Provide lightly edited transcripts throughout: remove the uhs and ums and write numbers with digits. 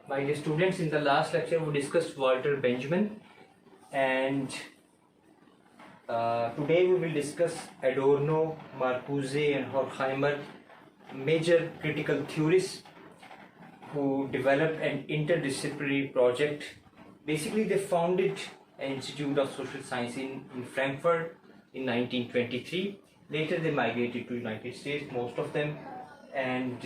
My dear students, in the last lecture we discussed Walter Benjamin, and today we will discuss Adorno, Marcuse and Horkheimer, major critical theorists who developed an interdisciplinary project. Basically, they founded an Institute of Social Science in Frankfurt in 1923. Later they migrated to United States, most of them, and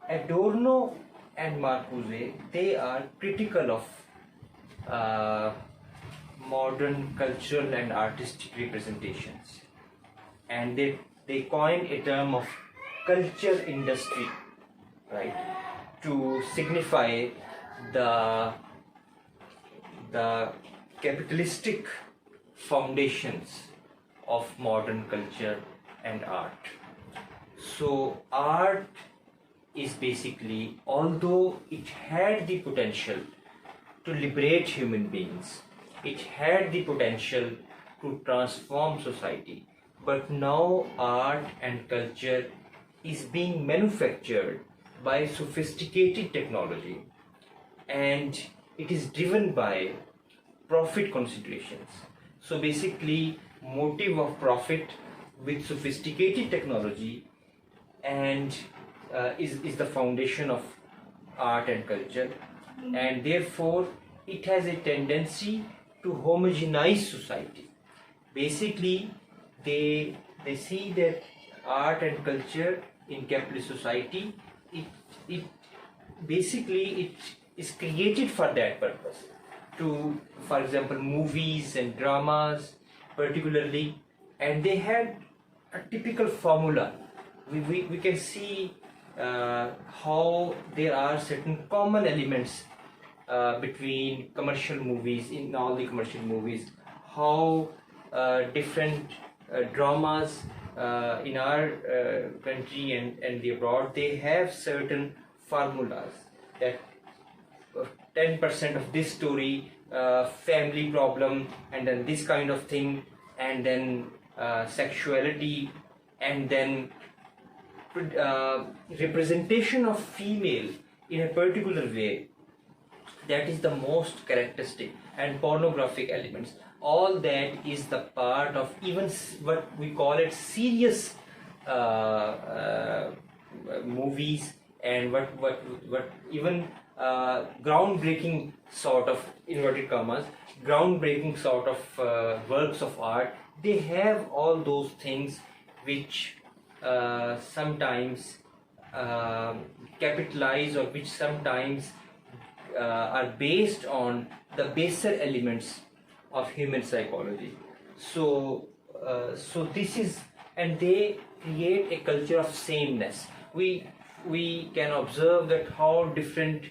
Adorno and Marcuse, they are critical of modern cultural and artistic representations, and they coined a term of culture industry, right, to signify the capitalistic foundations of modern culture and art. So art is basically, although it had the potential to liberate human beings, it had the potential to transform society, but now art and culture is being manufactured by sophisticated technology, and it is driven by profit considerations. So basically, motive of profit with sophisticated technology and is the foundation of art and culture, and therefore it has a tendency to homogenize society. Basically, they see that art and culture in capitalist society, it basically is created for that purpose, to, for example, movies and dramas particularly, and they had a typical formula. We can see how there are certain common elements between commercial movies, in all the commercial movies, how different dramas in our country and the abroad, they have certain formulas that 10% of this story, family problem, and then this kind of thing, and then sexuality, and then representation of female in a particular way. That is the most characteristic, and pornographic elements. All that is the part of even what we call it serious movies, and what even groundbreaking sort of, inverted commas, groundbreaking sort of works of art. They have all those things which sometimes capitalize, or which sometimes are based on the baser elements of human psychology. So this is, and they create a culture of sameness. We can observe that how different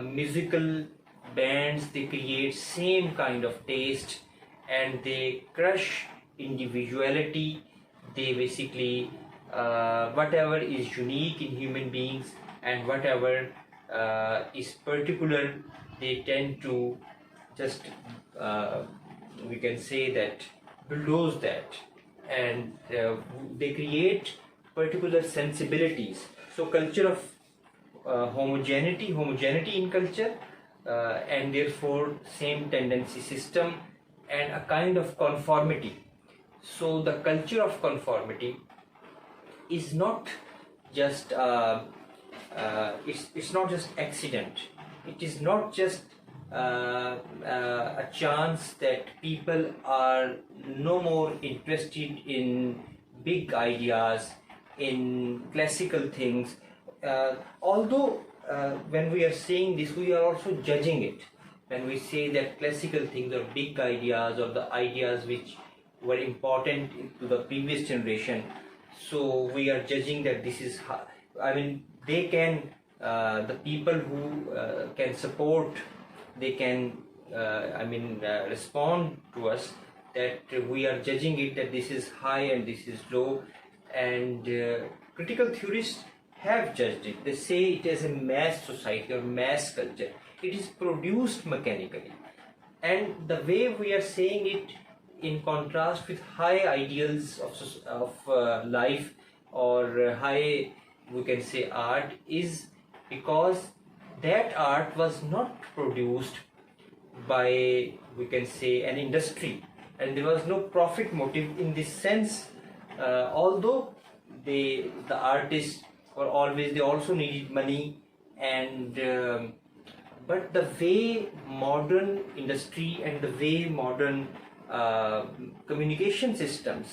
musical bands, they create same kind of taste, and they crush individuality. They basically whatever is unique in human beings and whatever is particular, they tend to just we can say that bulldoze that, and they create particular sensibilities. So culture of homogeneity in culture, and therefore same tendency system, and a kind of conformity. So the culture of conformity is not just it's not just accident. It is not just a chance that people are no more interested in big ideas, in classical things. Although when we are saying this, we are also judging it. When we say that classical things or big ideas, or the ideas which were important to the previous generation, so we are judging that this is, I mean, they can, the people who can support, they can, respond to us, that we are judging it that this is high and this is low, and critical theorists have judged it. They say it is a mass society or mass culture. It is produced mechanically, and the way we are saying it, in contrast with high ideals of life, or high, we can say, art, is because that art was not produced by, we can say, an industry, and there was no profit motive in this sense, although the artists were always, they also needed money, and but the way modern industry and the way modern communication systems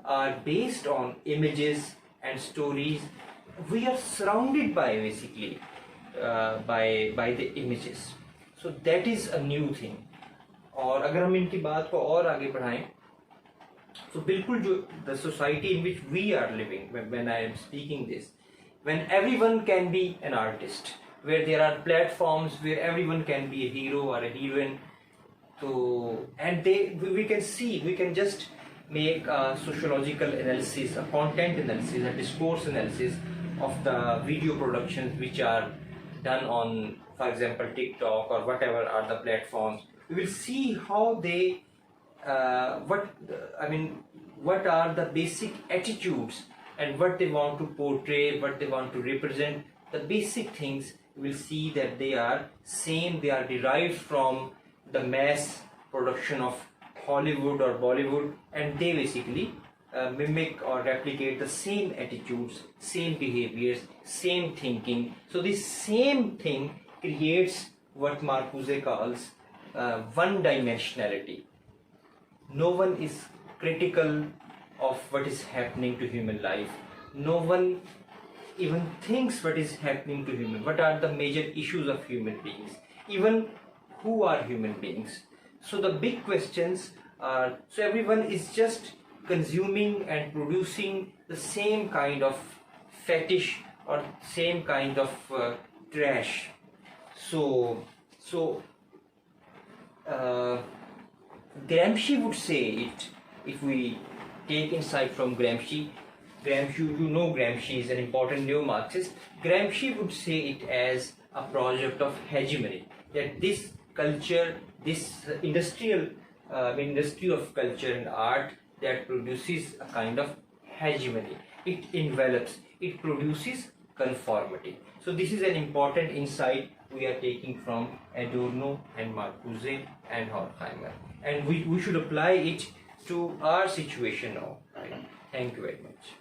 are based on images and stories, we are surrounded by basically by the images. So that is a new thing. और अगर हम इनकी बात को और आगे बढ़ाएं, तो बिल्कुल जो the society in which we are living, when I am speaking this, when everyone can be an artist, where there are platforms where everyone can be a hero or a heroine, so and we can see, we can just make a sociological analysis, a content analysis, a discourse analysis of the video productions which are done on, for example, TikTok or whatever are the platforms. We will see how they what are the basic attitudes and what they want to portray, what they want to represent, the basic things. We will see that they are same, they are derived from the mass production of Hollywood or Bollywood, and they basically mimic or replicate the same attitudes, same behaviors, same thinking. So this same thing creates what Marcuse calls one-dimensionality. No one is critical of what is happening to human life. No one even thinks what is happening to human. What are the major issues of human beings? Even who are human beings? So the big questions are, so everyone is just consuming and producing the same kind of fetish or same kind of trash. So Gramsci would say it, if we take insight from Gramsci, you know Gramsci is an important neo-Marxist. Gramsci would say it as a project of hegemony, that this culture, this industry of culture and art that produces a kind of hegemony. It envelops, it produces conformity. So this is an important insight we are taking from Adorno and Marcuse and Horkheimer, and we should apply it to our situation now. Right? Thank you very much.